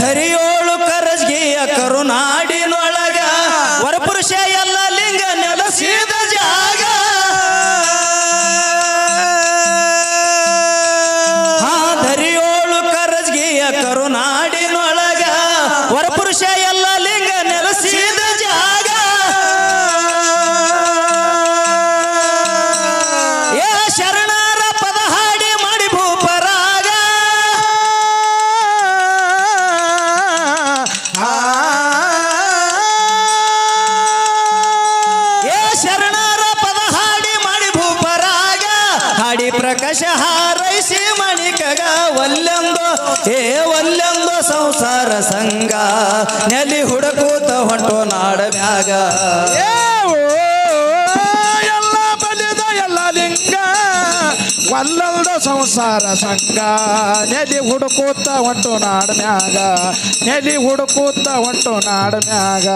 ಧರಿಯೋಳು ಕರಜ್ಗಿಯ ಕರುನಾಡಿನೊಳಗ ವರಪುರುಷ ಎಲ್ಲ ಲಿಂಗ ನೆಲಸಿದ ಜಾಗ ಧರಿಯೋಳು ಕರಜ್ಗಿಯ ಕರುನಾಡಿನೊಳಗ ವರಪುರುಷ ಎಲ್ಲ ಲಿಂಗ ನೆಲಸಿದ ಜಾಗ ಏ ಶರಣರ ಪದ ಹಾಡಿ ಮಾಡಿ ಭೂಪರಾಗ ಏ ಶರಣರ ಪದ ಹಾಡಿ ಮಾಡಿ ಭೂಪರಾಗ ಹಾಡಿ ಪ್ರಕಾಶ ಹಾರೈಸಿ ಮಣಿಕಗ ಒಲ್ಲೆಂದು ಏ ಒಲ್ಲೆಂದು ಸಂಸಾರ ಸಂಗ ನೆಲಿ ಹುಡುಕೂತ ಹೊಂಟು ನಾಡ ಮ್ಯಾಗ ಎಲ್ಲ ಬಲಿದ ಎಲ್ಲ ಲಿಂಗ ಒಲ್ಲಲ್ದ ಸಂಸಾರ ಸಂಗ ನೆಲಿ ಹುಡುಕೂತ ಹೊಂಟು ನಾಡ ಮ್ಯಾಗ ನೆಲಿ ಹುಡುಕೂತ ಹೊಂಟು ನಾಡ ಮ್ಯಾಗ